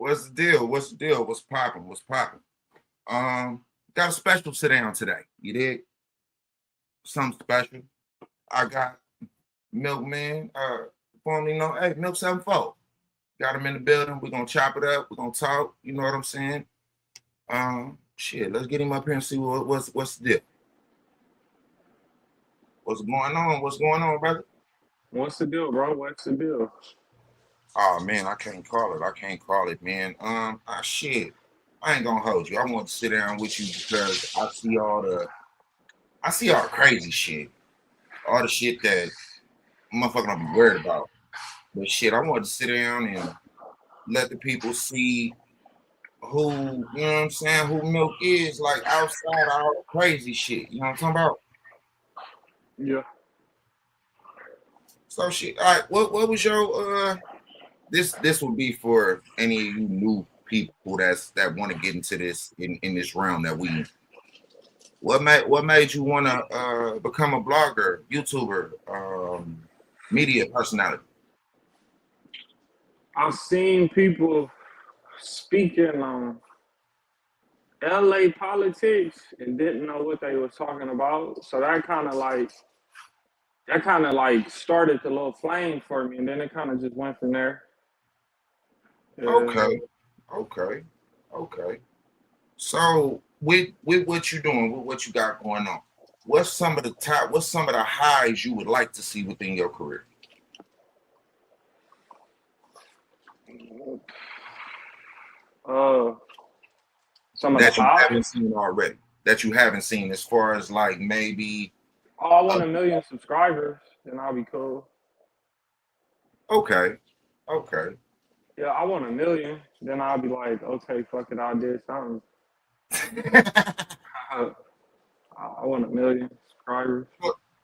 What's the deal? What's the deal? What's popping? What's popping? Got a special sit down today. You did something special. I got Milkman, formerly known, hey, Milk 74. Got him in the building. We're gonna chop it up. We're gonna talk. You know what I'm saying? Shit, let's get him up here and see what's the deal. What's going on? What's going on, brother? What's the deal, bro? What's the deal? Oh man, I can't call it. I can't call it, man. Shit. I ain't gonna hold you. I want to sit down with you because I see all the crazy shit. All the shit that motherfucker don't be worried about. But shit, I want to sit down and let the people see who, you know what I'm saying, who Milk is, like outside of all the crazy shit. You know what I'm talking about? Yeah. So shit. All right, what was your this would be for any of you new people that want to get into this in this realm that we. What made you want to become a blogger, YouTuber, media personality? I've seen people speaking on LA politics and didn't know what they was talking about. So that kind of like started the little flame for me, and then it kind of just went from there. Okay. So with what you're doing, with what you got going on, what's some of the highs you would like to see within your career? Some of that the you highs. haven't seen already. That you haven't seen as far as like maybe. Oh, I want 1 million subscribers, then I'll be cool. Okay. Yeah, I want 1 million, then I'll be like, okay, fuck it, I did something. I want 1 million subscribers.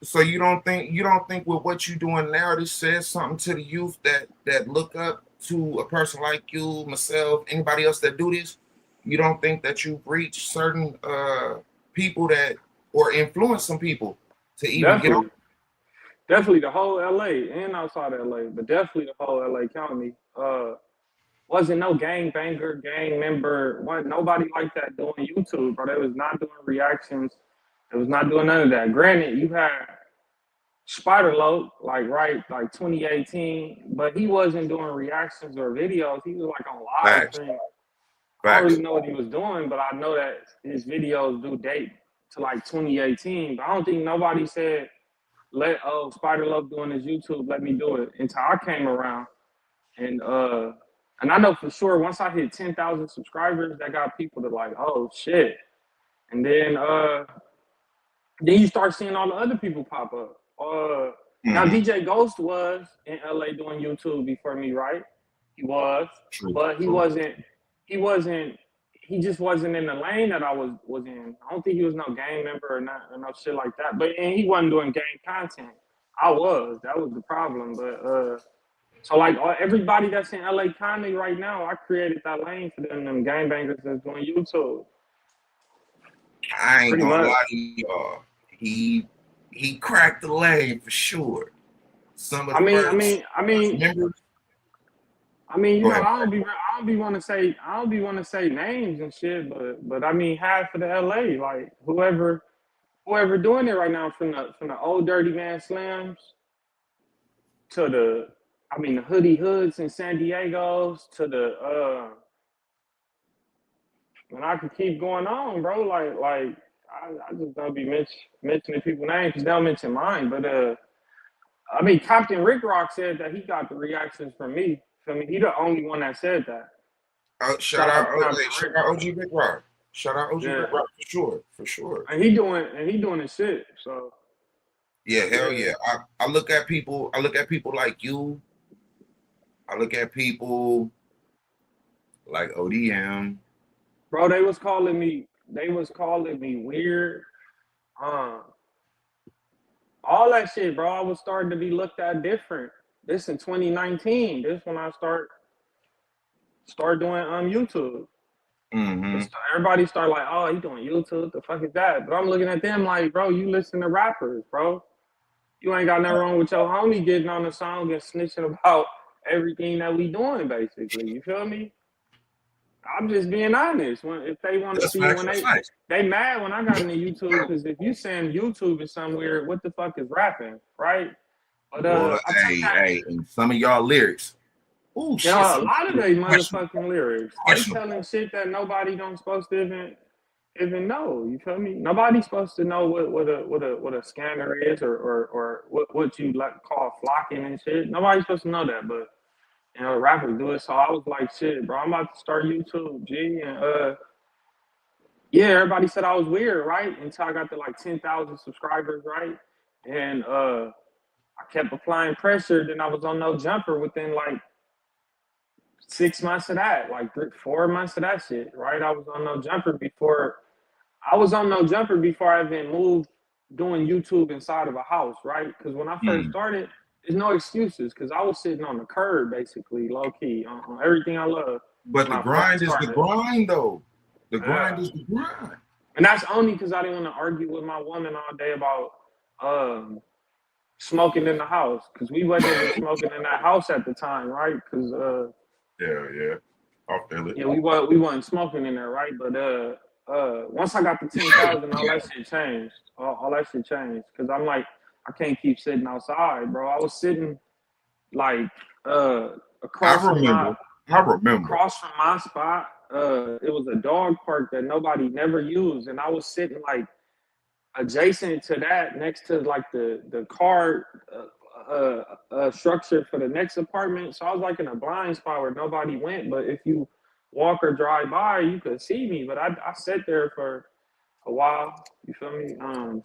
So you don't think with what you're doing now, this says something to the youth that look up to a person like you, myself, anybody else that do this? You don't think that you've reached certain people that or influence some people to even get on? Definitely the whole LA and outside of LA, but definitely the whole LA County. Wasn't no gang banger, gang member, wasn't nobody like that doing YouTube, bro. They was not doing reactions. It was not doing none of that. Granted, you had Spider-Loc, like 2018, but he wasn't doing reactions or videos. He was like on live stream. I don't really know what he was doing, but I know that his videos do date to like 2018. But I don't think nobody said, Spider-Loc doing his YouTube, let me do it until I came around. And I know for sure once I hit 10,000 subscribers, that got people to like, oh shit. And then you start seeing all the other people pop up. Now DJ Ghost was in LA doing YouTube before me, right? He was, but he just wasn't in the lane that I was in. I don't think he was no gang member or no shit like that. But and he wasn't doing gang content. I was. That was the problem. But so like everybody that's in LA County right now, I created that lane for them gangbangers that's doing YouTube. I ain't gonna lie to y'all. He cracked the lane for sure. Some of the you know, I don't be want to say names and shit, but I mean half of the LA, like whoever doing it right now, from the old Dirty Man Slams to the Hoodie Hoods in San Diego's to the and I could keep going on, bro. Like I just don't be mentioning people's names because they don't mention mine. But I mean, Captain Rick Rock said that he got the reactions from me. He the only one that said that. Shout out OG Rick Rock. Shout out OG Rick Rock for sure. And he doing his shit. So yeah, hell yeah. I look at people like you. I look at people like ODM. Bro, they was calling me weird. All that shit, bro. I was starting to be looked at different. This in 2019. This when I start doing YouTube. Mm-hmm. Everybody start like, oh, he doing YouTube. The fuck is that? But I'm looking at them like, bro, you listen to rappers, bro. You ain't got nothing wrong with your homie getting on the song and snitching about everything that we doing, basically. You feel me? I'm just being honest. If they want to That's see facts. when That's facts. they mad when I got into YouTube because if you saying YouTube is somewhere, what the fuck is rapping, right? But Boy, I take that. hey, and some of y'all lyrics. Ooh, You shit. know, a Some lot of they questionable. motherfucking lyrics, they Questionable. telling shit that nobody don't supposed to even know. You feel me? Nobody's supposed to know what a scanner is or what you like call flocking and shit. Nobody's supposed to know that, but you know, rappers do it. So I was like, shit, bro, I'm about to start YouTube, G, and yeah, everybody said I was weird, right? Until I got to like 10,000 subscribers, right? And I kept applying pressure. Then I was on No Jumper within like 6 months of that, like 4 months of that shit, right? I was on No Jumper before I even moved doing YouTube inside of a house, right? Because when I first Mm. started, there's no excuses because I was sitting on the curb basically, low key, on everything I love But when the I first grind is the started. grind, though. The grind Yeah. is the grind. And that's only because I didn't want to argue with my woman all day about um, smoking in the house because we wasn't even smoking in that house at the time, right? Because Yeah. I feel it. yeah, we wasn't smoking in there, right? But once I got to 10,000, all that shit changed. All that shit changed because I'm like, I can't keep sitting outside, bro. I was sitting like uh I across from my remember. I remember. across from my spot. It was a dog park that nobody never used, and I was sitting like adjacent to that, next to like the car structure for the next apartment. So I was like in a blind spot where nobody went. But if you walk or drive by, you could see me. But I sat there for a while. You feel me?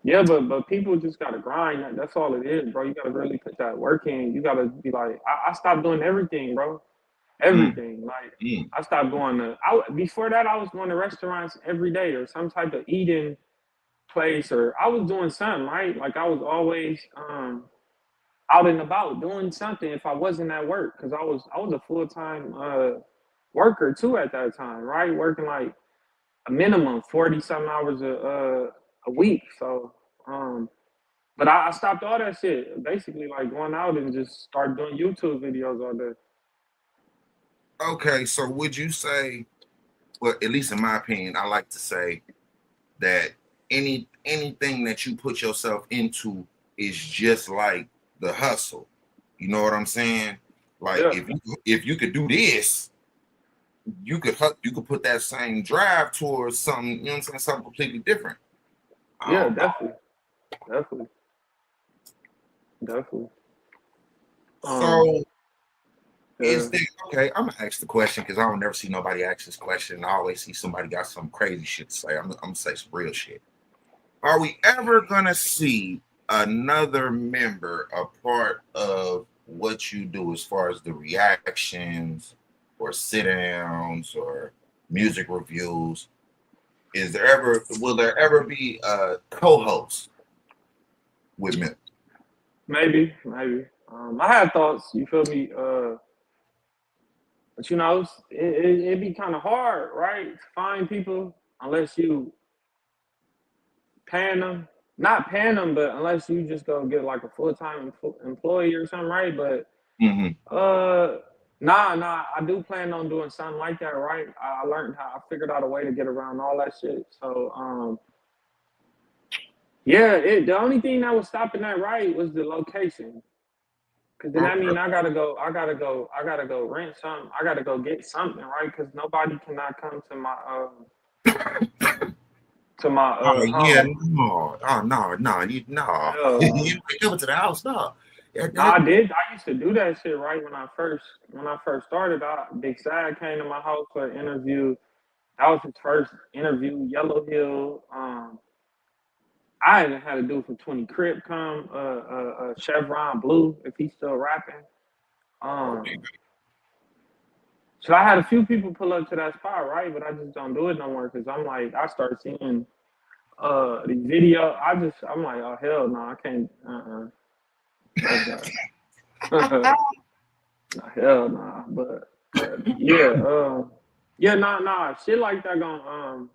Yeah, but people just gotta grind. That's all it is, bro. You gotta really put that work in. You gotta be like, I stopped doing everything, bro. Mm, Everything. Like mm. I stopped going to. Before that, I was going to restaurants every day or some type of eating place, or I was doing something, right? Like I was always out and about doing something if I wasn't at work because I was a full time worker too at that time, right? Working like a minimum 40 something hours a week. So, but I stopped all that shit. Basically, like going out and just start doing YouTube videos all day. Okay, so would you say, well, at least in my opinion, I like to say that anything that you put yourself into is just like the hustle. You know what I'm saying? Like Yeah, if you could do this, you could put that same drive towards something, you know what I'm saying, something completely different. I yeah, don't know. definitely, definitely, definitely. Um, So yeah. is there okay? I'm gonna ask the question because I don't never see nobody ask this question. I always see somebody got some crazy shit to say. I'm gonna say some real shit. Are we ever gonna see another member a part of what you do as far as the reactions or sit downs or music reviews? Will there ever be a co-host with me? Maybe, maybe. I had thoughts. You feel me? But you know, it'd be kind of hard, right, to find people unless you paying them. Not paying them, but unless you just go get like a full time employee or something, right? But Mm-hmm. uh, nah. I do plan on doing something like that, right? I learned how. I figured out a way to get around all that shit. So yeah. The only thing that was stopping that, right, was the location. Cause then that Okay. mean I gotta go rent something. I gotta go get something, right? Cause nobody cannot come to my Oh yeah, home. no. Oh no, you no. Yeah. You ain't coming to the house, no. Yeah, No, I did. I used to do that shit, right? When I first started, Big Sad came to my house for an interview. That was his first interview. Yellow Hill. I even had a dude from 20 Crip come. Chevron Blue, if he's still rapping. okay. Um, So I had a few people pull up to that spot, right? But I just don't do it no more because I'm like, I start seeing the video. I'm like, oh hell no, I can't. That's not. Hell no. But yeah, yeah, nah, shit like that gonna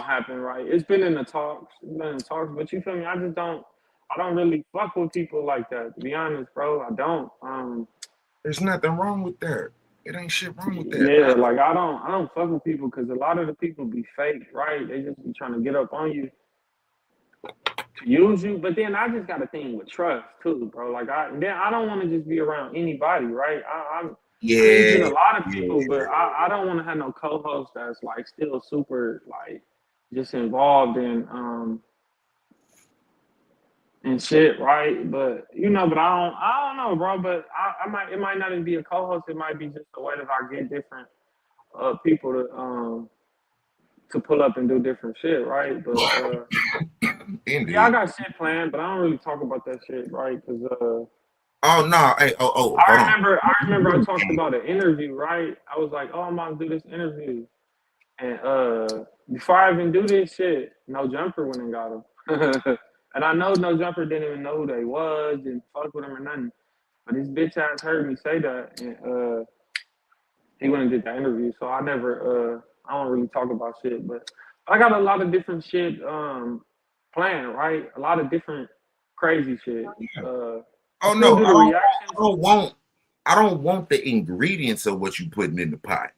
happen, right? It's been in the talks. It's been in the talks, but you feel me? I don't really fuck with people like that. To be honest, bro, I don't. There's nothing wrong with that. It ain't shit wrong with that. Yeah, like I don't fuck with people because a lot of the people be fake, right? They just be trying to get up on you to use you. But then I just got a thing with trust too, bro. Like I don't want to just be around anybody, right? I ain't Yeah, getting a lot of people, yeah. but I don't want to have no co-host that's like still super like just involved in and shit, right? But but I don't know, bro. But I might it might not even be a co-host. It might be just the way that I get different people to pull up and do different shit, right? But yeah, I Indeed. got shit planned, but I don't really talk about that shit, right? Because Oh no, hey, hold on. I remember I talked about an interview, right? I was like, oh, I'm about to do this interview, and before I even do this shit, No Jumper went and got him, and I know No Jumper didn't even know who they was, didn't fuck with him or nothing. But this bitch ass heard me say that, and he went and did that interview. So I don't really talk about shit, but I got a lot of different shit planned, right? A lot of different crazy shit. I Oh still no, do the reactions. I don't want the ingredients of what you putting in the pot.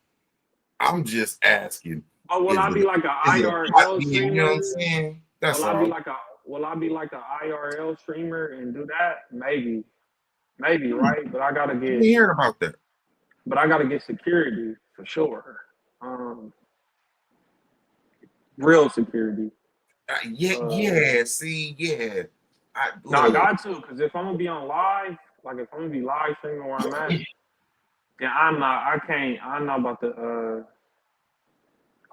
I'm just asking, But will is I it be a, like a is it a pot IRL being, you know what I'm streamer? saying? Will That's I be all. like a Will I be like a IRL streamer and do that? Maybe, right? I've been hearing about that. But I gotta get security for sure. Um, Real security. Yeah, Uh, yeah. See, yeah. I No, I look. got to, because if I'm gonna be on live, like if I'm gonna be live streaming where I'm at, then I can't, I know about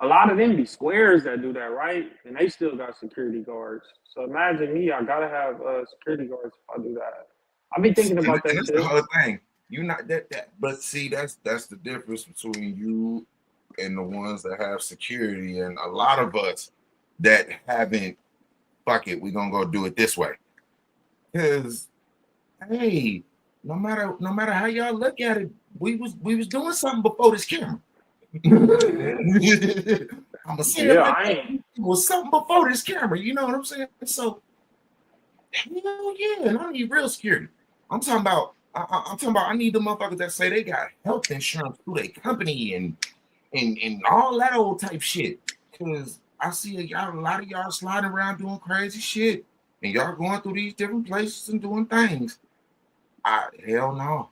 a lot of them be squares that do that, right? And they still got security guards. So imagine me, I gotta have security guards if I do that. I be See, thinking and about that that's the shit. whole thing. You not that, but see, that's the difference between you and the ones that have security, and a lot of us that haven't. Fuck it, we're gonna go do it this way. Because hey, no matter how y'all look at it, we was doing something before this camera. I'm gonna say it Yeah, like I that. ain't. It was something before this camera. You know what I'm saying? So hell yeah, and I need real security. I'm talking about. I'm talking about. I need the motherfuckers that say they got health insurance through their company and all that old type shit. Cause I see a lot of y'all sliding around doing crazy shit, and y'all going through these different places and doing things. Hell no.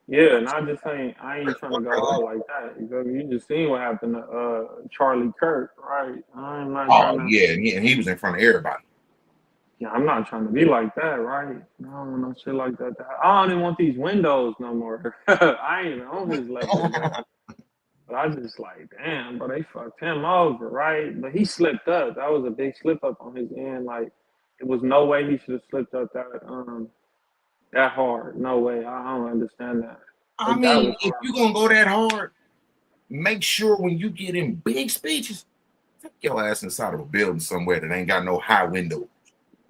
Yeah, and I ain't trying to go out like that. You feel me? You just seen what happened to Charlie Kirk, right? I'm not Oh trying to. yeah, and he was in front of everybody. Yeah, I'm not trying to be like that, right? I don't want no shit like that. I don't even want these windows no more. I ain't even on his level, bro. But I just like, damn, but they fucked him over, right? But he slipped up. That was a big slip up on his end. Like, it was no way he should have slipped up that hard. No way. I don't understand that. I That mean, was if hard. you gonna go that hard, make sure when you get in big speeches, take your ass inside of a building somewhere that ain't got no high window.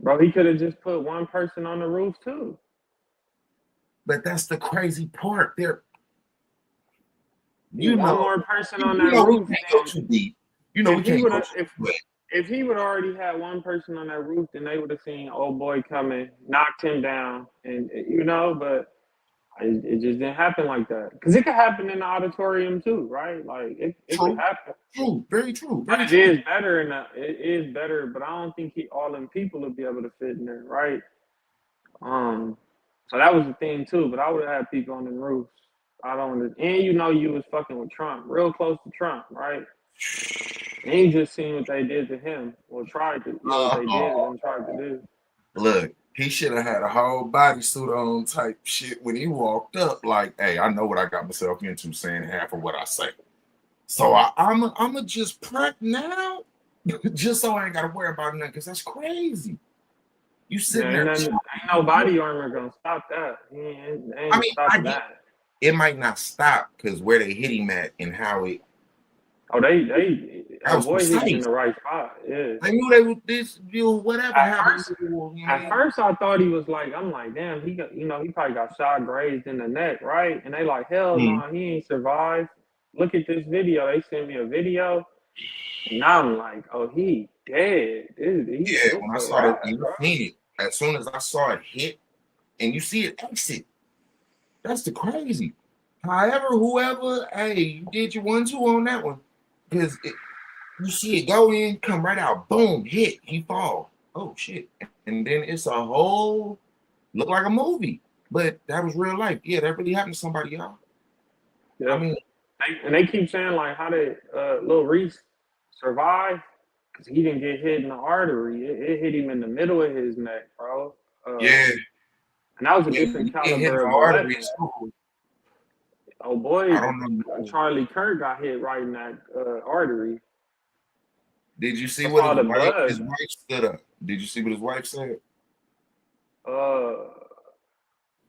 Bro, he could have just put one person on the roof too. But that's the crazy part. There, See, you one know, more person on you that know we roof, can't go then too deep. You know we if he can't would go have too deep. if he would already had one person on that roof, then they would have seen old boy coming, knocked him down, and but it just didn't happen like that. Because it could happen in the auditorium too, right? Like it could True, happen. true, very true, But very true. it is better, but I don't think all them people would be able to fit in there, right? Um, so that was the thing too. But I would have had people on the roofs. I don't, and you was fucking with Trump, real close to Trump, right? And you just seen what they did to him, or tried to, what they did Oh, and tried to do. look, he should have had a whole bodysuit on type shit when he walked up. Like, hey, I know what I got myself into saying half of what I say. So I'm a just prep now, just so I ain't got to worry about nothing, because that's crazy. You Yeah, sitting there. ain't no body armor gonna stop that. I Ain't mean, I stopping get that. it might not stop because where they hit him at and how it Oh, that was boy hit him in precise. the right spot. Yeah. I knew they would this you whatever At happened. first, You know what I at mean? first I thought he was like, I'm like, damn, he got, he probably got shot grazed in the neck, right? And they like, hell Mhm. no, he ain't survived. Look at this video. They sent me a video, and now I'm like, oh, he dead. Yeah, It's when I a saw the wrap, you bro. seen it, as soon as I saw it hit and you see it exit, that's the crazy. However, whoever, hey, you did your 1-2 on that one. Because you see it go in, come right out, boom, hit, he fall. Oh shit. And then it's a whole look like a movie. But that was real life. Yeah, that really happened to somebody, y'all. I Yeah. mean, And they keep saying like, how did Lil Reese survive? Because he didn't get hit in the artery. It hit him in the middle of his neck, bro. yeah, And that was a yeah, different he get hit in caliber the of a weapon. arteries too. Oh I boy, don't know. Charlie Kirk got hit right in that artery. Did you see That's what all his the wife his blood. wife stood up? Did you see what his wife said? Uh,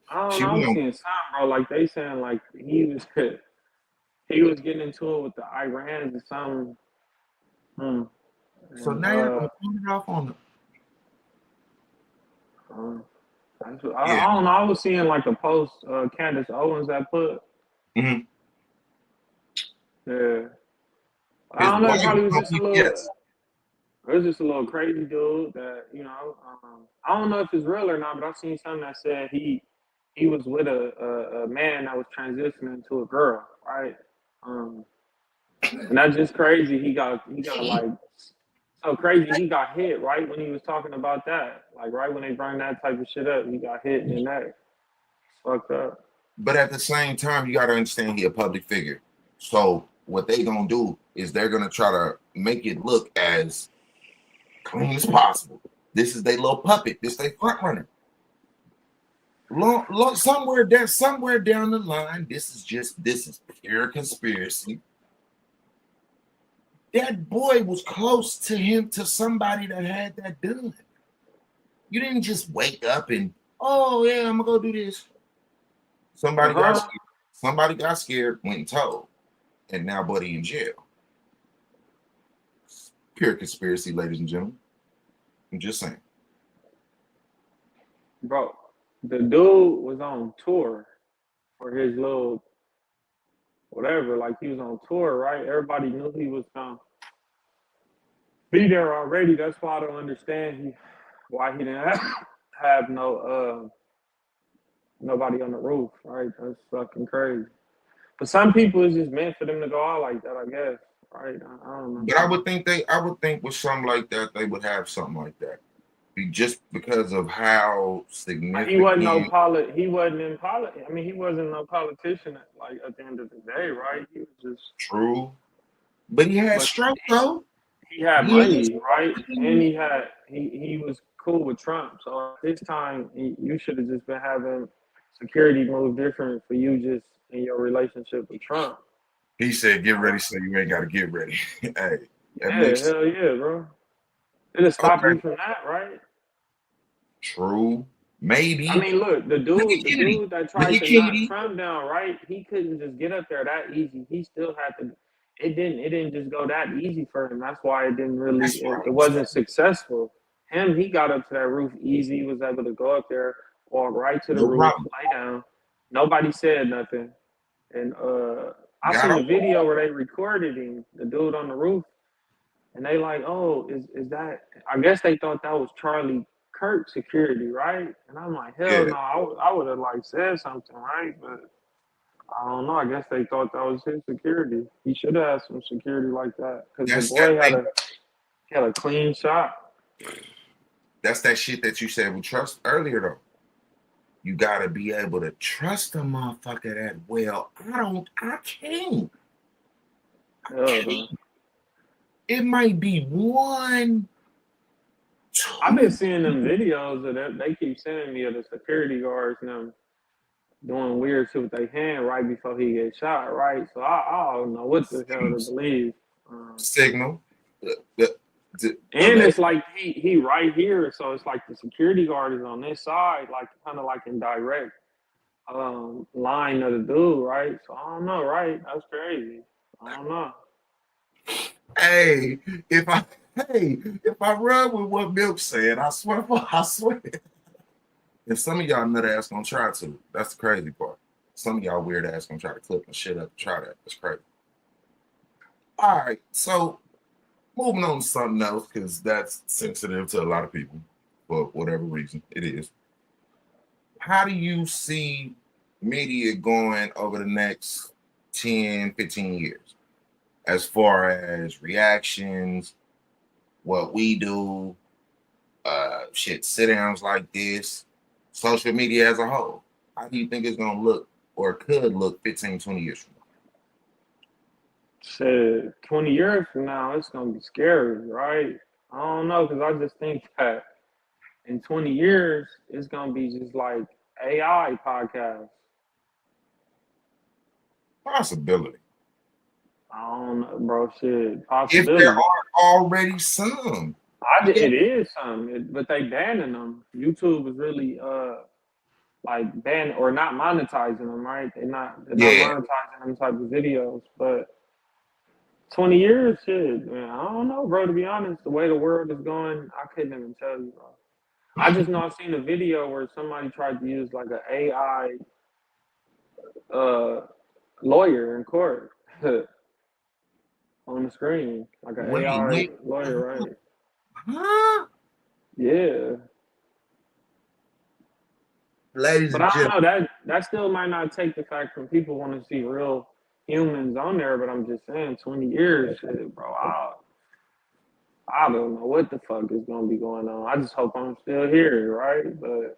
I don't She know. I'm went. seeing something, bro. Like they saying, like he was getting into it with the Irans or something. Hmm. So And now you're gonna turn it off on the. uh, Yeah. I don't know. I was seeing like a post Candace Owens that put. Mm-hmm. Yeah. I His don't know. It wife probably was told just a me little. yes. It was just a little crazy dude that I don't know if it's real or not, but I seen something that said he was with a man that was transitioning to a girl, right? Um, and that's just crazy. He got like so crazy. He got hit right when he was talking about that, like right when they bring that type of shit up. He got hit in the neck. Fucked up. But at the same time, you gotta understand he a public figure. So what they gonna do is they're gonna try to make it look as clean as possible. This is their little puppet. This they front runner. Somewhere down the line, this is pure conspiracy. That boy was close to him, to somebody that had that done. You didn't just wake up and, oh yeah, I'm gonna go do this. Uh Somebody got huh. scared. Somebody got scared, went and told, and now buddy in jail. Pure conspiracy, ladies and gentlemen. I'm just saying. Bro, the dude was on tour for his little whatever. Like he was on tour, right? Everybody knew he was gonna be there already. That's why I don't understand why he didn't have no nobody on the roof, right? That's fucking crazy. But some people it's just meant for them to go out like that, I guess. Right? I don't know. But I would think with something like that, they would have something like that. Just because of how He wasn't no significant. he wasn't in I mean, he wasn't no politician like at the end of the day, right? He was just True. But he had but stroke though. he had He had money, right? And stroke. he was cool with Trump. So at this time, you should have just been having security move different for you just in your relationship with Trump. He said, "Get ready, so you ain't got to get ready." Hey, that Yeah, makes hell yeah, bro. It'll stop okay. you from that, right? True. I Maybe. mean, look, Look at the Kennedy. dude that Look tried at to knock Kennedy. Trump down, right? He couldn't just get up there that easy. He still had to. It didn't just go that easy for him. That's why it didn't really. That's what It I'm wasn't saying. successful. He got up to that roof easy. He was able to go up there, walk right to the No roof, problem. lay down. Nobody said nothing. And I Got seen the him. video where they recorded him, the dude on the roof, and they like, oh, is that? I guess they thought that was Charlie Kirk security, right? And I'm like, hell Yeah. no, I would have like said something, right? But I don't know. I guess they thought that was his security. He should have had some security like that because the That's that boy thing. had a clean shot. That's that shit that you said with trust earlier though. You gotta be able to trust a motherfucker that well. I can't. I Yeah, man. can't. It might be one, I've been two. seeing them videos of that. They keep sending me of the security guards and them doing weird shit with their hand right before he gets shot, right? So I don't know what the hell to believe. Um, Signal. The, And it's like he right here, so it's like the security guard is on this side, like kind of like in direct line of the dude, right? So I don't know, right? That's crazy. I don't know. hey, if I if I run with what Milk said, I swear. If some of y'all nut ass gonna try to, that's the crazy part. Some of y'all weird ass gonna try to clip and shit up and try that. That's crazy. All right, so moving on to something else because that's sensitive to a lot of people for whatever reason it is. How do you see media going over the next 10, 15 years as far as reactions, what we do, sit downs like this, social media as a whole? How do you think it's gonna look or could look 15, 20 years from Shit, 20 years from now, it's gonna be scary, right? I don't know, because I just think that in 20 years, it's gonna be just like AI podcasts. now? Possibility. I don't know, bro. Shit, If there possibility. are already some. Yeah. It is some, but they banning them. YouTube is really like ban or not monetizing them, right? They're not Yeah. monetizing them type of videos. But 20 years, shit, man, I don't know, bro. To be honest, the way the world is going, I couldn't even tell you, bro. I just know I've seen a video where somebody tried to use like an AI uh, lawyer in court on the screen, like an AI Wait. lawyer, right? Huh? Yeah, Ladies but and I don't gentlemen, know that still might not take the fact from people want to see real humans on there. But I'm just saying, 20 years, shit, bro. I don't know what the fuck is gonna be going on. I just hope I'm still here, right? But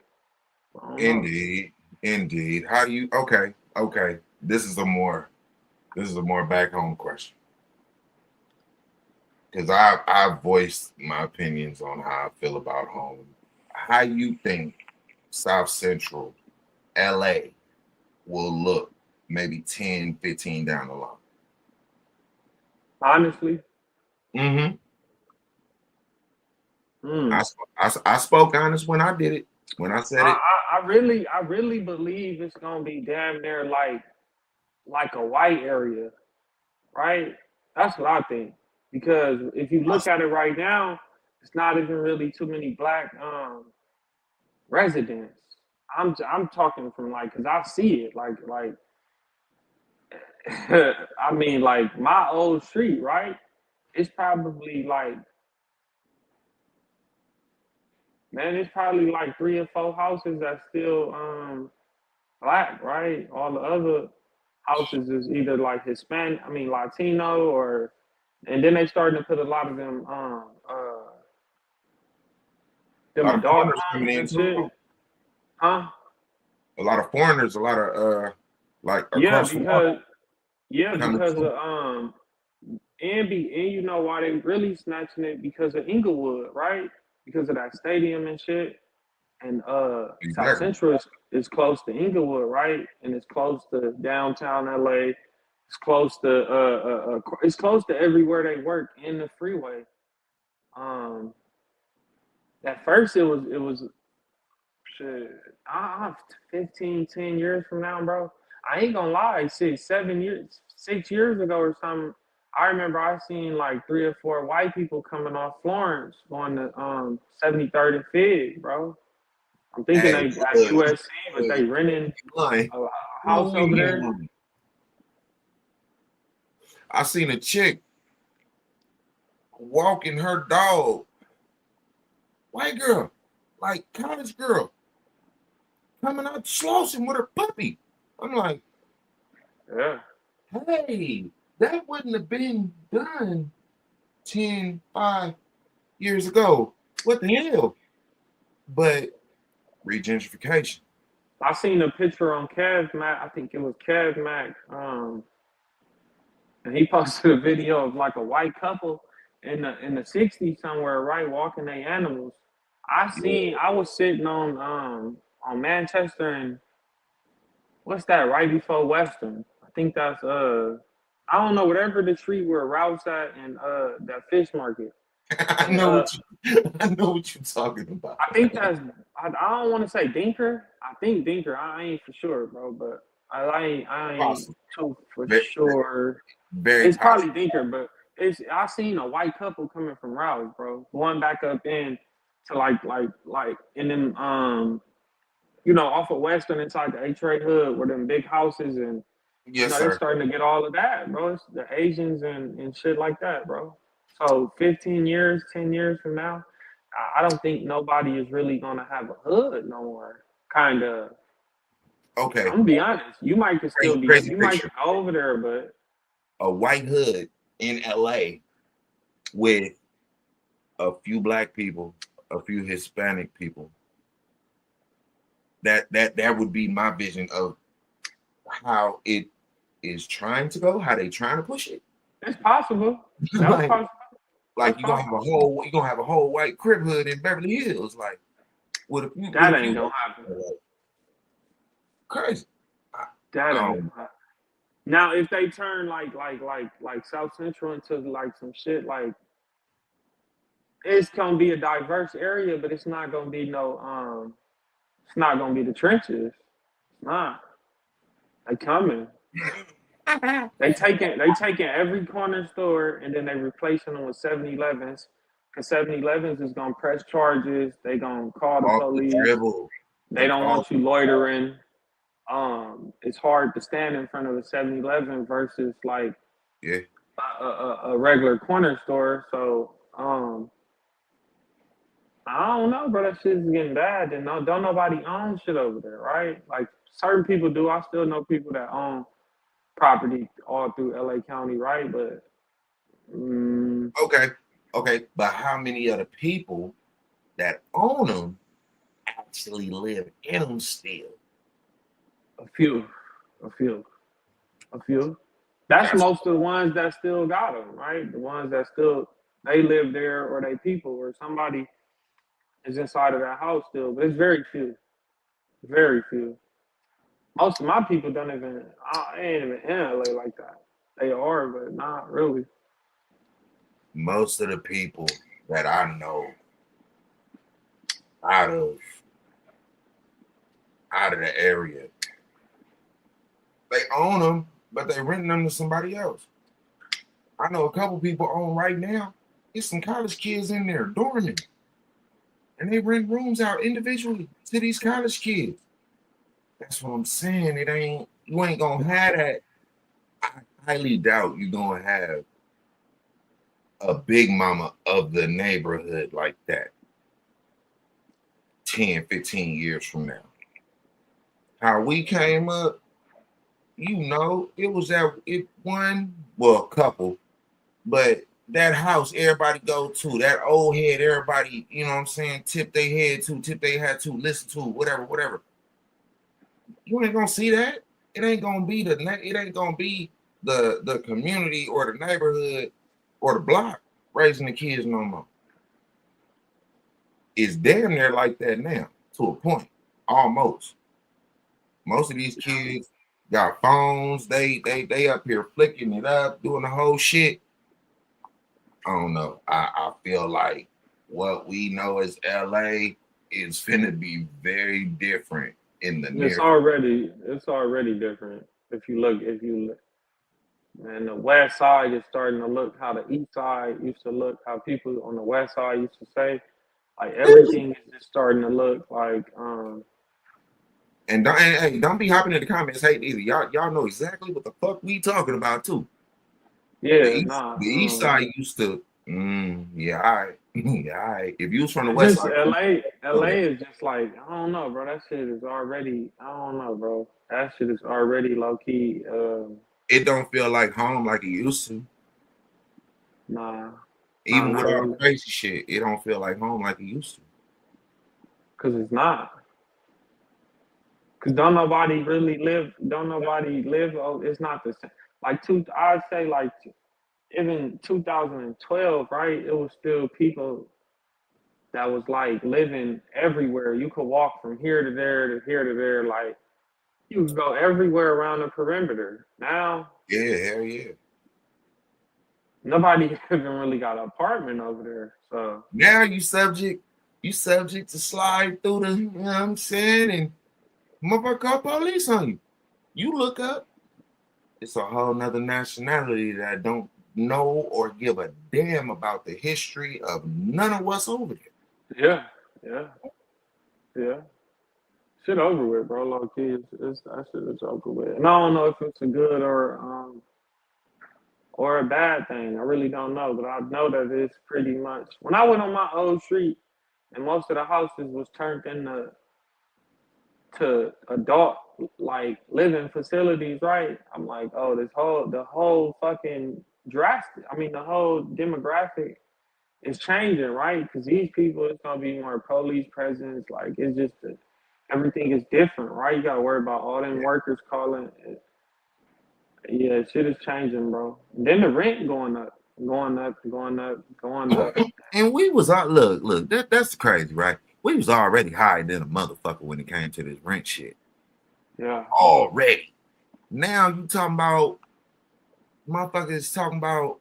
I don't know. indeed, indeed. How do you? Okay. This is a more back home question because I voiced my opinions on how I feel about home. How you think South Central LA will look maybe 10, 15 down the line? Honestly, Mm-hmm. mm, I spoke honest when I did it. When I said it. I really believe it's gonna be damn near like a white area, right? That's what I think. Because if you look at it right now, it's not even really too many black residents. I'm talking from like, cause I see it like I mean like my old street, right? It's probably like, man, it's probably like three or four houses that's still black, right? All the other houses is either like Hispanic, I mean Latino, or and then they starting to put a lot of A them lot of adult foreigners coming homes in and too. shit, huh? A lot of foreigners, a lot of like Yeah, across the water coming because too. of and you know why they really snatching it because of Inglewood, right? Because of that stadium and shit. And South Exactly. Central is close to Inglewood, right? And it's close to downtown LA. It's close to everywhere they work in the freeway. Um, at first it was shit. 10 years from now, bro. I ain't gonna lie, 7 years, 6 years ago or something. I remember I seen like three or four white people coming off Florence going to 73rd and Fig, bro. I'm thinking Hey, they at look, USC, but look, they renting lying. a house Ooh, over he there. lying. I seen a chick walking her dog, white girl, like college girl, coming out Slauson with her puppy. I'm like, Yeah. hey, that wouldn't have been done 10, 5 years ago. What the hell? But regentrification. I seen a picture on Cav Mac. I think it was Cav Mac. And he posted a video of like a white couple in the '60s somewhere, right, walking their animals. Yeah. I was sitting on Manchester and what's that right before Western? I think that's I don't know, whatever the street where Routes at and that fish market. I And know what I know what you're talking about. I think I don't want to say Dinker. I think Dinker. I ain't for sure, bro, but I ain't Possible. too for Very, sure. very It's probably possible. Dinker, but I seen a white couple coming from Rouse, bro, going back up in to like in them off of Western inside the H-Ray hood where them big houses and Yes, they sir. starting to get all of that, bro. It's the Asians and shit like that, bro. So 15 years, 10 years from now, I don't think nobody is really gonna have a hood no more. Kind of. Okay, I'm gonna be honest. You might could still crazy, be. crazy You might picture. could go over there, but A white hood in LA with a few black people, a few Hispanic people. That would be my vision of how it is trying to go, how they trying to push it. it's possible. That's like possible. like That's you're possible. gonna have a whole white crib hood in Beverly Hills, like with That a ain't few gonna happen. like, crazy. I, That I ain't don't gonna happen. Now, if they turn like South Central into like some shit, like it's gonna be a diverse area, but it's not gonna be no it's not gonna be the trenches. It's not. They coming. They taking every corner store and then they replacing them with 7-Elevens. Cause 7-Elevens is gonna press charges. They gonna call the off the police. dribble. They They don't call want you loitering. It's hard to stand in front of a 7-Eleven versus like yeah. a regular corner store. So I don't know, bro. That shit is getting bad. And don't nobody own shit over there, right? Like certain people do. I still know people that own property all through LA County, right? But Okay. Okay. But how many of the people that own them actually live in them still? a few, a few, a few. That's That's most of the ones that still got them, right? The ones that still they live there or they people or somebody is inside of that house still. But it's very few, very few. Most of my people don't even, ain't even in LA like that. They are, but not really. most of the people that I know out of the area. They own them, but they renting them to somebody else. I know a couple people own right now. There's some college kids in there dorming, and they rent rooms out individually to these college kids. That's what I'm saying. It ain't you ain't gonna have that. I highly doubt you're gonna have a big mama of the neighborhood like that 10, 15 years from now. How we came up, it was that it one, well, a couple, but that house everybody go to, that old head, everybody, you know what I'm saying, tip their head to, tip their hat to, listen to, whatever, whatever. You ain't gonna see that. It ain't gonna be the community or the neighborhood or the block raising the kids no more. It's damn near like that now, to a point. Almost. Most of these kids got phones. They up here flicking it up, doing the whole shit. I don't know. I feel like what we know as LA is finna be very different in the near. It's already different. If you look, and the west side is starting to look how the east side used to look, how people on the west side used to say, like everything is just starting to look like And don't be hopping in the comments hate either. Y'all know exactly what the fuck we talking about too. yeah, nah. The east side used to yeah, all right. Yeah, all right. If you was from the It's west just side, LA is just like I don't know, bro. That shit is already I don't know, bro. That shit is already low key. it don't feel like home like it used to. Nah, nah, Even with not all the really, crazy shit, it don't feel like home like it used to. cause it's not. Cause don't nobody really live. Don't nobody live. Oh, it's not the same. Like I'd say like even 2012, right? It was still people that was like living everywhere. You could walk from here to there to here to there. Like you could go everywhere around the perimeter. Now Yeah, hell yeah. nobody even really got an apartment over there. So Now you subject to slide through the, you know what I'm saying, and motherfucker call police on you. You look up, it's a whole nother nationality that don't know or give a damn about the history of none of what's over there. yeah, yeah, yeah. Shit over with, bro. Low key, it's that shit is over with. And I don't know if it's a good or a bad thing. I really don't know, but I know that it's pretty much. When I went on my old street, and most of the houses was turned into to adult like living facilities, right? I'm like, oh, the whole fucking drastic. I mean, the whole demographic is changing, right? Because these people, it's gonna be more police presence. Like it's just everything is different, right? You gotta worry about all them workers calling. Yeah, shit is changing, bro. Then the rent going up, going up, going up, going up. And we was all look, that's crazy, right? We was already higher than a motherfucker when it came to this rent shit. Yeah. Already. Now you talking about motherfuckers talking about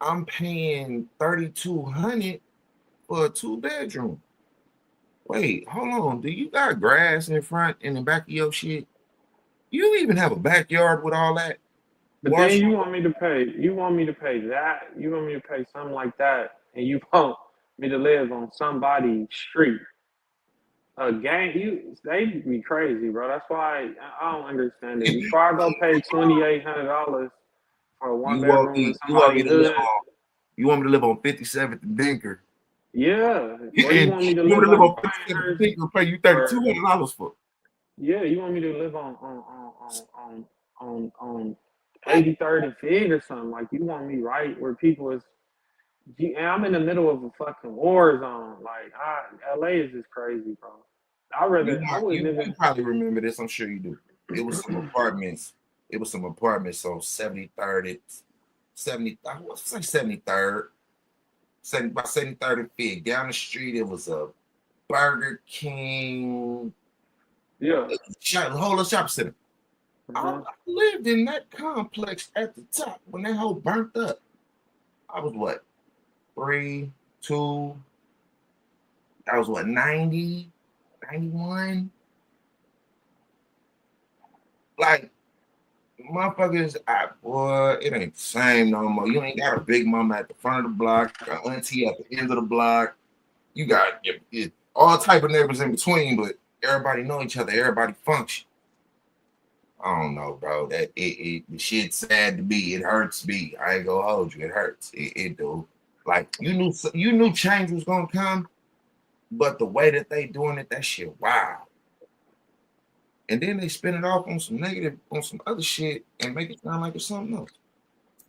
I'm paying 3,200 for a 2-bedroom. Wait, hold on. Do you got grass in front and the back of your shit? You even have a backyard with all that? But then Washroom? you want me to pay that, you want me to pay something like that, and you want me to live on somebody's street. A gang, they be crazy, bro. That's why I don't understand it. Before I go pay $2,800 for a one bedroom in You want me somebody's to live hood, on 57th and Dinker? yeah. Or you And want me to you want live to live on on 57th and Pinehurst, Dinker and pay you or $3,200 for? yeah, you want me to live on 83rd and Fig or something. Like you want me right where people is. And I'm in the middle of a fucking war zone. Like, LA is just crazy, bro. I wouldn't You even. probably remember this. I'm sure you do. It was some apartments. It was some apartments on 73rd, 70. What's say 73rd? 73rd and Fig. Down the street, it was a Burger King. Yeah. Whole little shopping center. I Uh-huh. lived in that complex at the top when that whole burnt up. I was what, 3, 2. I was what, 90, 91. Like, motherfuckers, boy, it ain't the same no more. You ain't got a big mama at the front of the block, an auntie at the end of the block. You got all type of neighbors in between, but everybody know each other. Everybody function. I don't know, bro. That the shit's sad to be. It hurts me. I ain't gonna hold you. It hurts. It do. Like you knew change was gonna come, but the way that they doing it, that shit, wow. And then they spin it off on some negative, on some other shit, and make it sound like it's something else.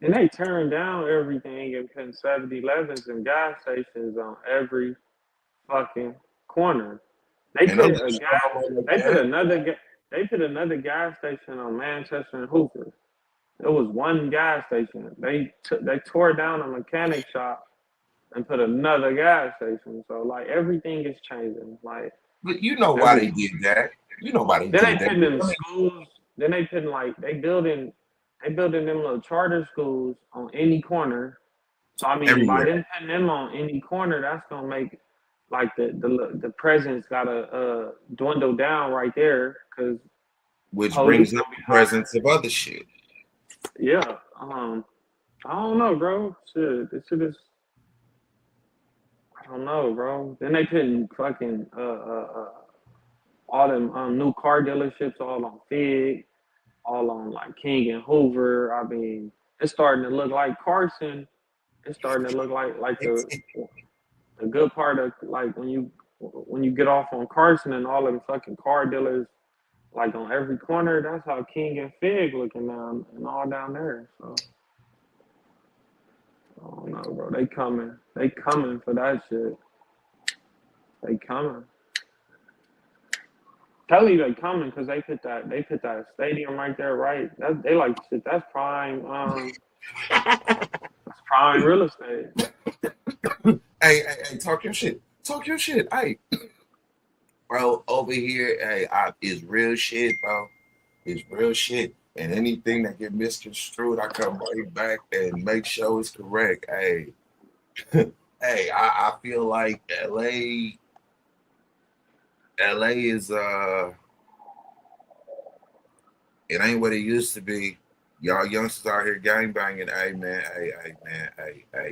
And they turn down everything and put 7-Elevens and gas stations on every fucking corner. They And put those a niggas gas. come like They put that. another. They put another gas station on Manchester and Hoover. It was one gas station. They tore down a mechanic shop and put another gas station. So like everything is changing. Like But you know why they every did that. You know why they then they did that. putting in I mean, schools. Then they putting like they building them little charter schools on any corner. So I mean, by everywhere. them putting them on any corner, that's gonna make like the presence gotta dwindle down right there because Which police brings up gonna be the higher. presence of other shit. Yeah. I don't know, bro. Shit, this shit is. I don't know, bro. Then they putting fucking all them new car dealerships all on Fig, all on like King and Hoover. I mean, it's starting to look like Carson. It's starting to look like the good part of like when you get off on Carson and all them fucking car dealers like on every corner. That's how King and Fig looking down and all down there. So I don't know, bro. They coming. They coming for that shit. They coming. Tell you they coming because they put that stadium right there, right? They like shit. That's prime real estate. Hey, talk your shit. Talk your shit. Hey, bro, over here, hey, is real shit, bro. It's real shit. And anything that get misconstrued, I come right back and make sure it's correct. Hey, hey, I feel like LA is it ain't what it used to be. Y'all youngsters out here gang banging. Hey man,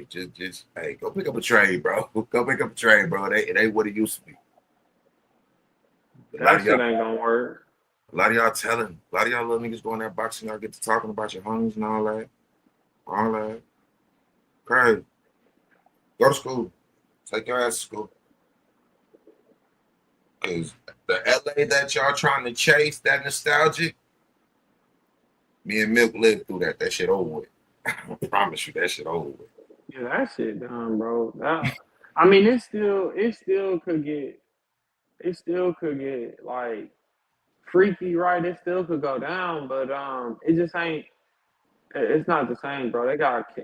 just hey, go pick up a trade, bro. Go pick up a trade, bro. It ain't what it used to be. A lot That of y'all, shit ain't gonna work. a lot of y'all little niggas going that boxing, y'all get to talking about your homies and all that. Crazy. Go to school. Take your ass to school. Cause the LA that y'all trying to chase, that nostalgic, me and Milk lived through that. That shit over with. I promise you, that shit over with. Yeah, that shit done, bro. I mean, it still could get like freaky, right? It still could go down, but it just ain't. It's not the same, bro. They got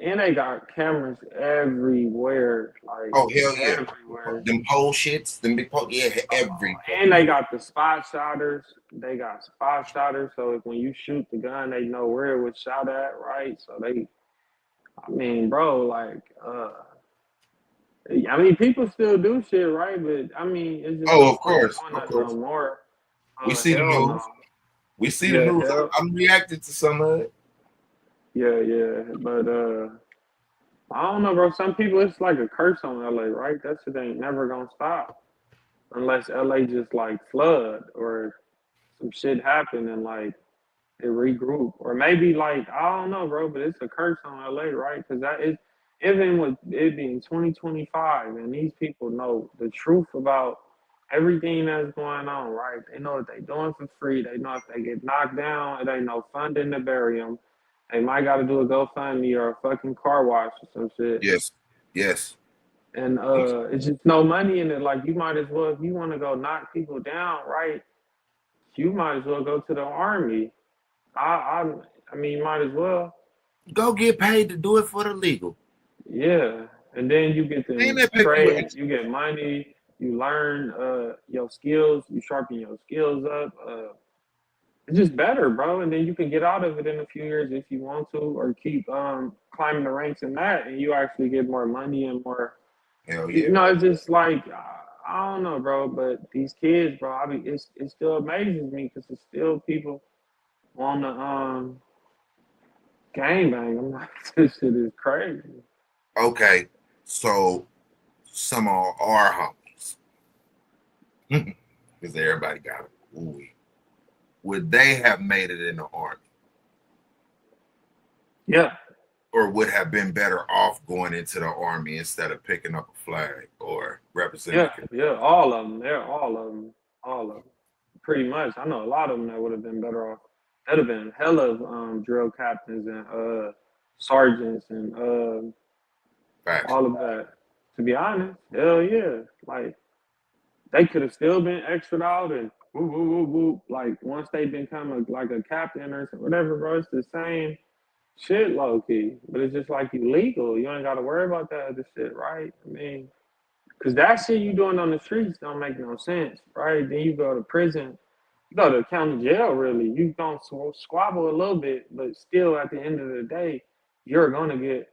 cameras everywhere, like Oh hell yeah, everywhere. them pole shits, them big pole, yeah, every And fucking they where. got the spot shotters. They got spot shotters, so if when you shoot the gun, they know where it was shot at, right? So I mean, bro, like, I mean, people still do shit, right? But I mean, it's just Oh, no of point course, doing of that no course. more. We see the Hell no. news. We see the Yeah, news. hell, I'm reacting to some of it. yeah. But I don't know, bro. Some people, it's like a curse on LA, right? That shit ain't never gonna stop unless LA just like flood or some shit happen and like they regroup, or maybe like I don't know, bro. But it's a curse on LA, right? Because that is even with it being 2025, and these people know the truth about everything that's going on, right? They know what they doing for free. They know if they get knocked down, it ain't no funding to bury them. They might got to do a GoFundMe or a fucking car wash or some shit. Yes, yes. And it's just no money in it. Like you might as well, if you want to go knock people down, right? You might as well go to the army. I, I, I mean, you might as well. Go get paid to do it for the legal. Yeah, and then you get Ain't to that pay for you trade, extra? you get money, you learn your skills, you sharpen your skills up. It's just better, bro. And then you can get out of it in a few years if you want to, or keep climbing the ranks in that, and you actually get more money and more. Hell You yeah. know, it's just like I don't know, bro. But these kids, bro, I mean, it still amazes me because it's still people want to gang bang. I'm like, this shit is crazy. Okay, so some of our homies, because everybody got it. Ooh, would they have made it in the army, Yeah. or would have been better off going into the army instead of picking up a flag or representing the Yeah, community? yeah, all of them. They're all of them. Pretty much. I know a lot of them that would have been better off. That'd have been hell of drill captains and sergeants and Facts. all of that. To be honest, hell yeah. Like they could have still been extra out and whoop, whoop, whoop, whoop. Like once they become like a captain or whatever, bro. It's the same shit, low key. But it's just like you legal. You ain't got to worry about that other shit, right? I mean. Cause that shit you doing on the streets don't make no sense, right? Then you go to prison, you go to county jail. Really, you gonna squabble a little bit, but still, at the end of the day, you're gonna get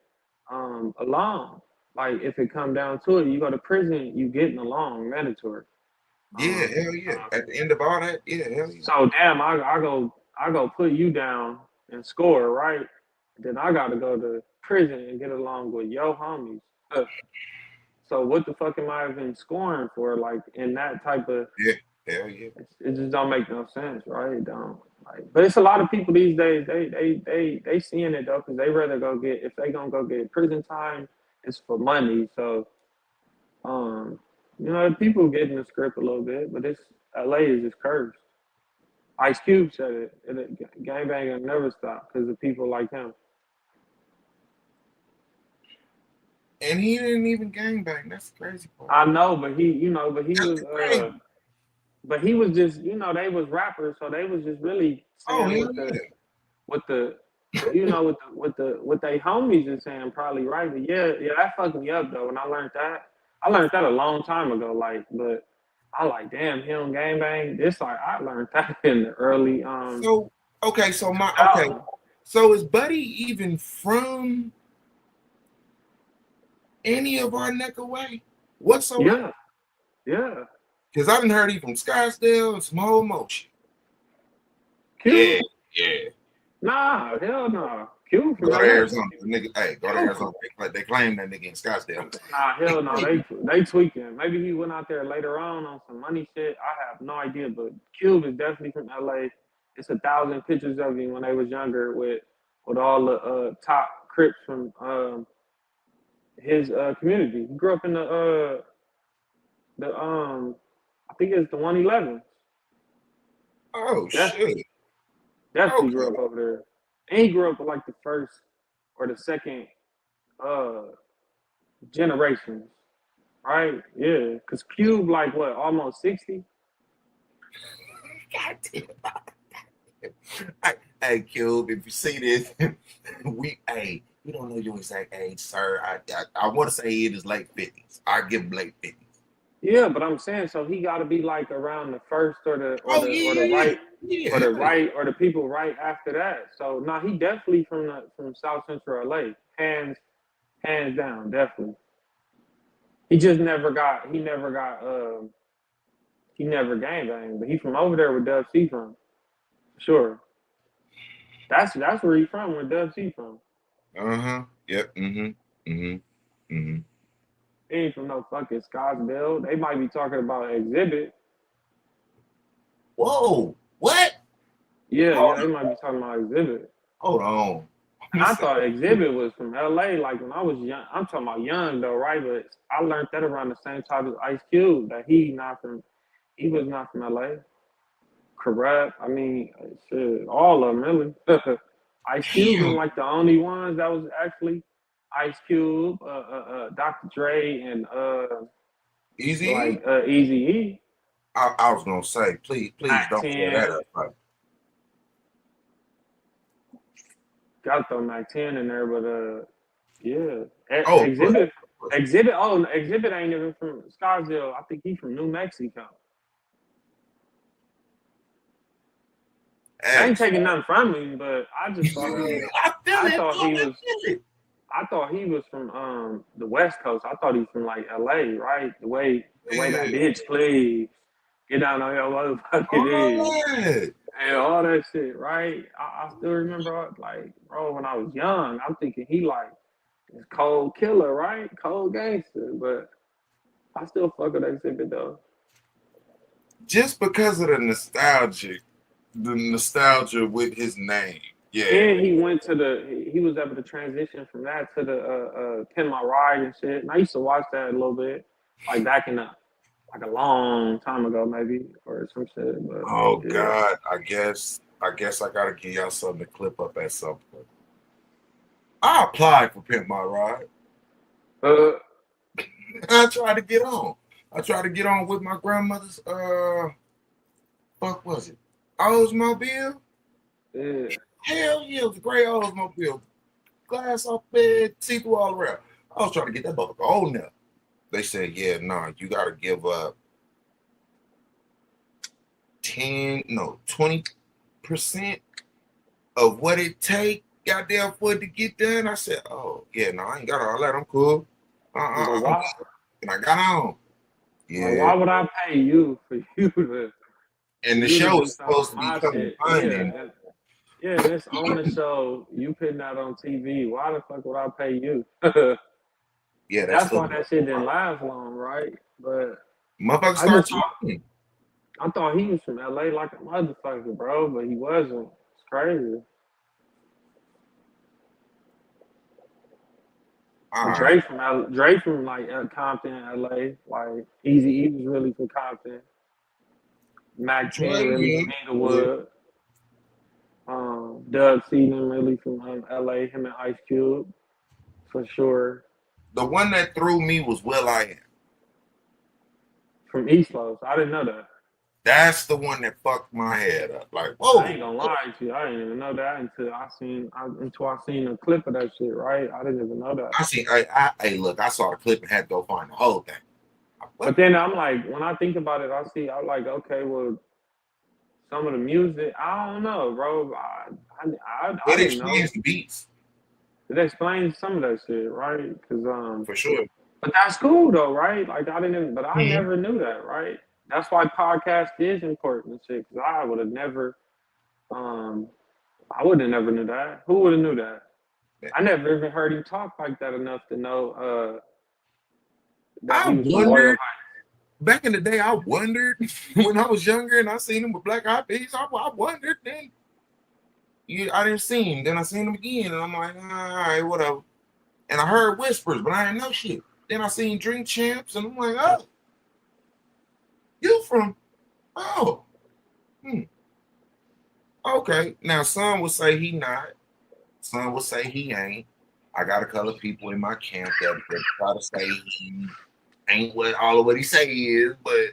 along. Like if it come down to it, you go to prison, you getting along, mandatory. Yeah, Um, hell yeah. At the end of all that, yeah, hell yeah. so damn, I go put you down and score, right? Then I gotta go to prison and get along with your homies. So what the fuck am I even scoring for? Like in that type of, Yeah, hell yeah. it just don't make no sense, right? It don't. Like, but it's a lot of people these days. They seeing it though, because they rather go get if they gonna go get prison time, it's for money. So um, people getting the script a little bit, but it's LA is just cursed. Ice Cube said it. Gangbang will never stop because of people like him. And he didn't even gangbang. That's the crazy part. I know, but but he That's was the crazy. but he was just, they was rappers, so they was just really Oh saying hell yeah. what the, what they homies is saying probably right. But yeah, that fucked me up though. When I learned that a long time ago. Like, but I like, damn, he don't gang bang. This like I learned that in the early So okay, so my okay. 2000s. So is Buddy even from any of our neck away whatsoever? Yeah, yeah. Because I didn't heard he from Scottsdale and some whole motion. Yeah, Q? yeah. Nah, hell no. Q from Go to LA. Arizona. The nigga, hey, go to Q Arizona. They claim that nigga in Scottsdale. Nah, hell no. They tweaking. Maybe he went out there later on some money shit. I have no idea, but Cube is definitely from LA. It's 1,000 pictures of him when they was younger with all the top Crips from his community. He grew up in the I think it's the 111. Oh Def- shit. Definitely grew Okay. up over there. And he grew up with like the first or the second uh generations, right? Yeah. Cause Cube like what, almost 60? God damn. Hey, Cube, if you see this, we don't know your exact age, sir. I want to say it is late 50s. I give him late 50s. Yeah, but I'm saying so he gotta be like around the first or the or Oh the or yeah, the yeah, right yeah, or the hell yeah. right or the people right after that. So no, he definitely from South Central LA. Hands down, definitely. He never gang banged, but he from over there with Dub C from. Sure. That's where he from, where Dub C from. Uh-huh. Yep. Mm-hmm. Mm-hmm. Mm-hmm. He ain't from no fucking Scottsdale. They might be talking about Exhibit. Whoa. What? Yeah, Hold they might be talking about Exhibit. hold on. And I thought Exhibit was from LA, like when I was young. I'm talking about young though, right? But I learned that around the same time as Ice Cube, that he was not from LA. Correct. I mean, shit, all of them really. Ice Cube was Damn. like the only ones that was actually Ice Cube, Dr. Dre, and Easy. Easy E. I was gonna say, please Mac don't tear that 10, up. Like, got to throw Mac 10 in there, but yeah, oh, Exhibit. Oh, Exhibit ain't even from Scottsdale. I think he's from New Mexico. I ain't X. taking nothing from him, but I just thought he was. I feel I it. thought he I was. feel it. I thought he was from the West Coast. I thought he was from like LA, right? The way that Yeah. bitch plays, get down on your motherfucking knees All that. and all that shit, right? I still remember, like, bro, when I was young, I'm thinking he like this cold killer, right? Cold gangster, but I still fuck with Exhibit though. Just because of the nostalgia with his name. Yeah. And he was able to transition from that to the Pin My Ride and shit. And I used to watch that a little bit, like back in the like a long time ago, maybe or some shit. But Oh yeah, God. I guess I gotta give y'all something to clip up at some point. I applied for Pimp My Ride. uh, I tried to get on. I tried to get on with my grandmother's fuck was it? Oldsmobile? yeah. Hell yeah, it was a great Oldsmobile. Glass off bed, see through all around. I was trying to get that motherfucker on there. They said, yeah, nah, you gotta give up 20% of what it take, goddamn, for it to get done. I said, oh yeah, no, I ain't got all that. I'm cool. But I'm why? and I got on. Like, Yeah. why would I pay you for And the you to show do is some of supposed to be my coming shit? Monday. Yeah, and it's on the show. You putting that on TV. Why the fuck would I pay you? Yeah, that's That's the why that shit didn't last long, right? But motherfuckers I start just thought talking. I thought he was from LA like a motherfucker, bro, but he wasn't. It's crazy. All But right. Dre from like Compton, LA. Like Easy E was really from Compton. Mac 10 Dre, really yeah. from Yeah. Inglewood. Doug Seaton really from LA. Him and Ice Cube for sure. The one that threw me was Will I Am. From East Coast, I didn't know that. That's the one that fucked my head up. Like, I whoa. ain't gonna lie to you. I didn't even know that until I seen a clip of that shit. Right? I didn't even know that. I see. Hey, look, I saw the clip and had to go find the whole thing. But What? then I'm like, when I think about it, I'm like, okay, well, some of the music, I don't know, bro. I It didn't know. explains the beats It explains some of that shit, right? Because for sure. but that's cool though, right? Like I didn't, but I Mhm. never knew that, right? That's why podcast is important and shit. Because I would have never, um, I would have never knew that. Who would have knew that? I never even heard him talk like that enough to know that I he was from Loyal wondered back in the day. I wondered when I was younger and I seen him with Black Eyed Peas. I wondered then. I didn't see him. Then I seen him again, and I'm like, all right, whatever. And I heard whispers, but I didn't know shit. Then I seen Drink Champs, and I'm like, oh, You from? Oh, hmm, okay. Now some would say he not. Some would say he ain't. I got a couple of people in my camp that try to say he ain't what all of what he say he is, but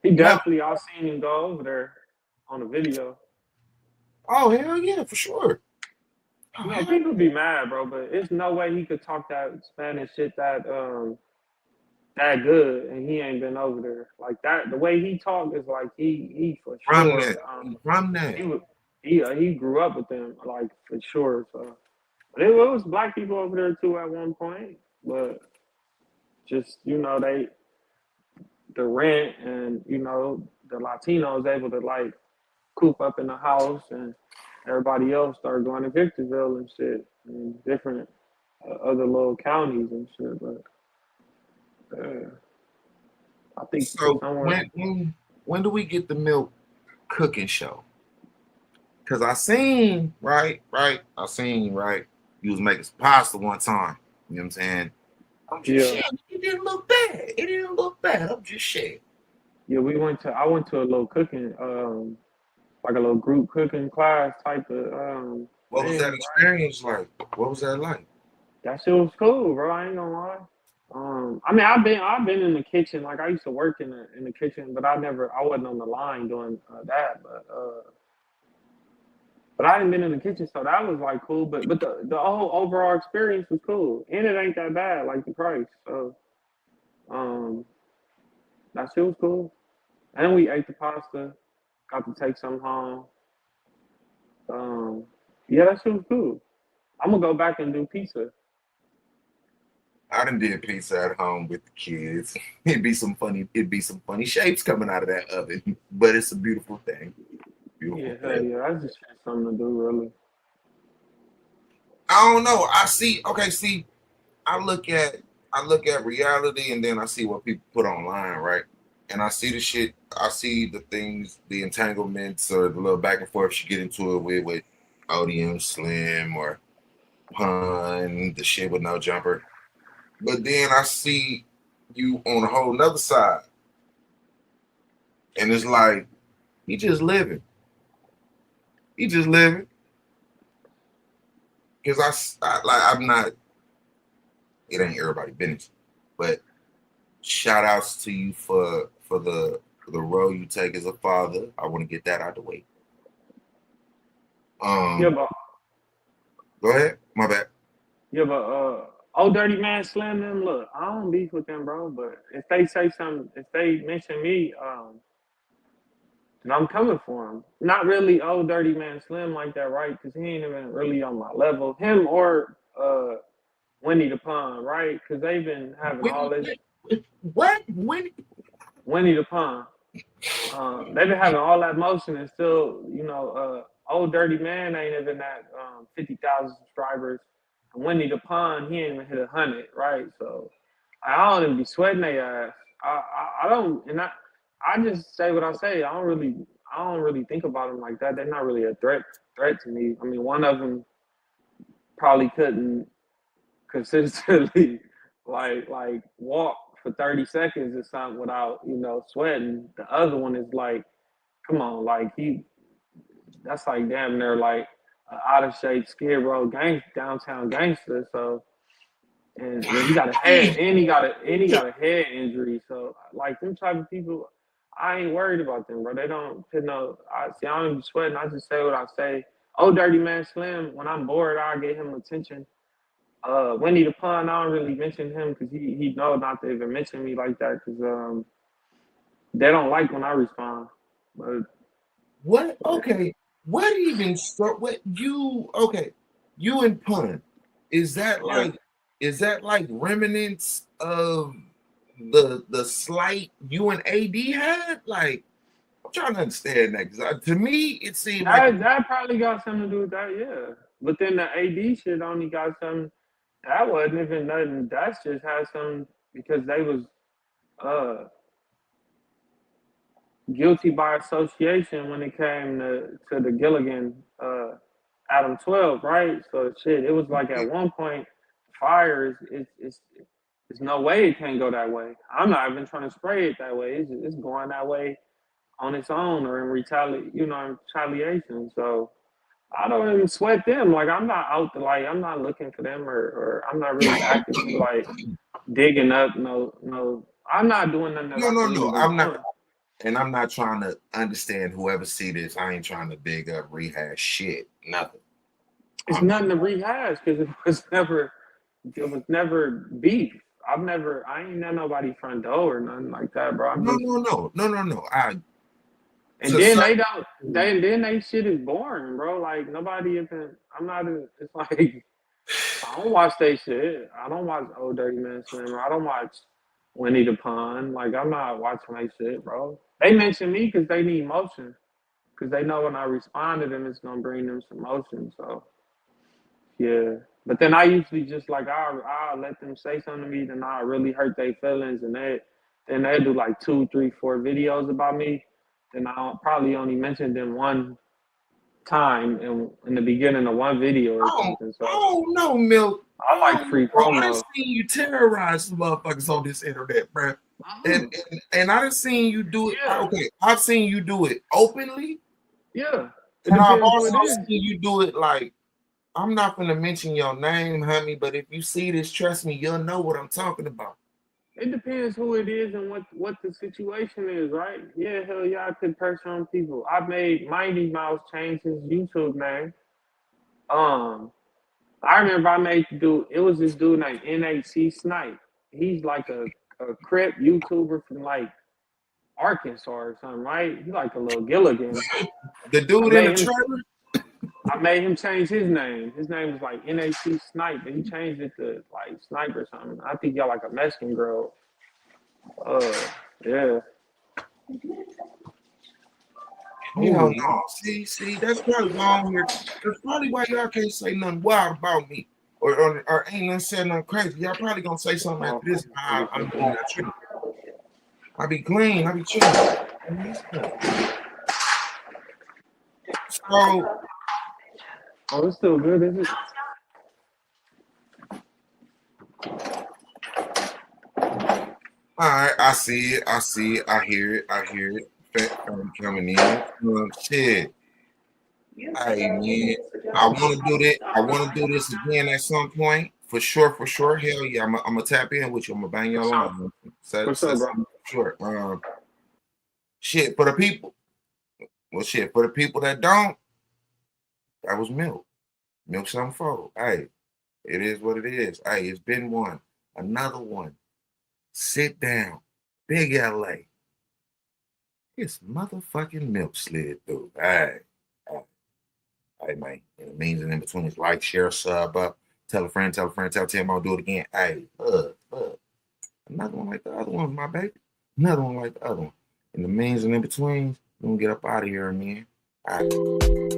He no. definitely, I seen him go over there on the video. Oh hell yeah, for sure. Oh You know, hell people be mad, bro, but it's no way he could talk that Spanish shit that good, and he ain't been over there like that. The way he talk is like he for from sure. that. From that. He was he grew up with them like for sure. So but it was black people over there too at one point, but just the rent and the Latinos able to like coop up in the house, and everybody else started going to Victorville and shit, and different other little counties and shit. But I think So somewhere. when do we get the milk cooking show? Cause I seen right. You was making some pasta one time. You know what I'm saying? I'm just Yeah, shit. It didn't look bad. It didn't look bad. I'm just shit. yeah. I went to a little cooking, like a little group cooking class type of What was that thing, right? experience like? What was that like? That shit was cool, bro. I ain't gonna lie. I mean, I've been in the kitchen. Like I used to work in the kitchen, but I wasn't on the line doing that. But I hadn't been in the kitchen, so that was like cool. But the whole overall experience was cool, and it ain't that bad, like the price. So um, that shit was cool. And we ate the pasta. Got to take some home. Um, yeah, that shit was cool. I'm gonna go back and do pizza. I done did pizza at home with the kids. It'd be some funny shapes coming out of that oven. But it's a beautiful thing. Beautiful Yeah, hell thing. yeah, that's just something to do, really. I don't know. I see, okay, see, I look at I look at reality and then I see what people put online, right? And I see the shit. I see the things, the entanglements, or the little back and forth you get into it with ODM Slim or Pun, the shit with no jumper. But then I see you on a whole nother side, and it's like he just living. He just living because I'm not. It ain't everybody business, but shout outs to you for the role you take as a father. I want to get that out the way. Yeah, Um, but go ahead. My bad. old dirty man slam them. Look, I don't beef with them, bro. But if they say something, if they mention me, then I'm coming for him. Not really old dirty man slim like that, right? Because he ain't even really on my level. Him or Winnie the Pond, right? Because they've been having all When, this. what? When? Winnie the Pond. They've been having all that motion and still, old dirty man ain't even at 50,000 subscribers. And Winnie the Pond, he ain't even hit 100, right? So I don't even be sweating their ass. I don't, and I just say what I say. I don't really think about them like that. They're not really a threat to me. I mean, one of them probably couldn't consistently like walk for 30 seconds or something without sweating. The other one is like, come on, like that's like damn near like out of shape skid row downtown gangster. So and he got a head and he got a head injury. So like them type of people, I ain't worried about them, bro. They don't put no. I see. I don't even sweating. I just say what I say. Oh, dirty man, Slim. When I'm bored, I get him attention. Winnie the Pun, I don't really mention him because he know not to even mention me like that because they don't like when I respond. But What? Okay. What even start? What you? Okay. You and Pun. Is that yeah, like? Is that like remnants of the slight you and AD had? Like, I'm trying to understand that because to me it seemed like that probably got something to do with that. Yeah, but then the AD shit only got something. That wasn't even nothing. That just had some because they was uh guilty by association when it came to the Gilligan Adam 12, right? So shit, it was like at one point fire is There's no way it can't go that way. I'm not even trying to spray it that way. It's going that way on its own or in retaliation. So I don't even sweat them. Like I'm not out to like I'm not looking for them or I'm not really actively like digging up no. I'm not doing nothing that No, I no, shouldn't no. be I'm not, doing. and I'm not trying to understand whoever see this. I ain't trying to dig up rehash shit. Nothing. It's nothing to rehash because it was never beef. I ain't at nobody front door or nothing like that, bro. I'm No, just no, no, no, no, no. I and to then certain they don't then they shit is boring, bro. Like nobody even I'm not a, it's like I don't watch they shit. I don't watch Old Dirty Man Slim. I don't watch Winnie the Pun. Like I'm not watching they shit, bro. They mention me because they need motion. Because they know when I respond to them, it's gonna bring them some motion. So yeah. But then I usually just like I'll let them say something to me, then I really hurt their feelings, and then they do like 2, 3, 4 videos about me. Then I'll probably only mention them one time in the beginning of one video or something. I So don't know, Milk. I I like don't know, free bro. I done promo. seen you terrorize some motherfuckers on this internet, bro. And I done seen you do it. Yeah, Okay, I've seen you do it openly, yeah. It and I've depends who it also is. seen you do it like I'm not gonna mention your name, honey, but if you see this, trust me, you'll know what I'm talking about. It depends who it is and what the situation is, right? Yeah, hell yeah, I could curse on people. I made Mighty Mouse change his YouTube name. Um, I remember I made the dude. It was this dude named NHC Snipe. He's like a Crip YouTuber from like Arkansas or something, right? He's like a little Gilligan. The I dude in the made him. trailer, I made him change his name. His name was like NHC Snipe, but he changed it to like Snipe or something. I think y'all like a Mexican girl. Yeah. hell Ooh. no. See, that's probably why I'm here. That's probably why y'all can't say nothing wild about me. Or ain't nothing said nothing crazy. Y'all probably gonna say something after this. I'm really not tripping. I be clean. I be chilling. So, Oh, it's still good, is it? all right, I see it. I see it. I hear it. I hear it. Fat family coming in. Shit. Hey man, I want to do that. I want to do this again at some point. For sure, for sure. Hell yeah, I'm gonna tap in with you. I'm gonna bang your For sure. line. For Say sure, bro. something for sure. Shit for the people. Well, shit for the people that don't. That was milk. Milk something for. Hey, it is what it is. Hey, it's been one. Another one. Sit down. Big LA. It's motherfucking milk slid through. Hey, hey, man. And it means and in between is like, share, sub up. Tell a friend, tell a friend, tell 10 more, do it again. Hey, another one like the other one, my baby. Another one like the other one. In the means and in between, we're gonna get up out of here, man. All right.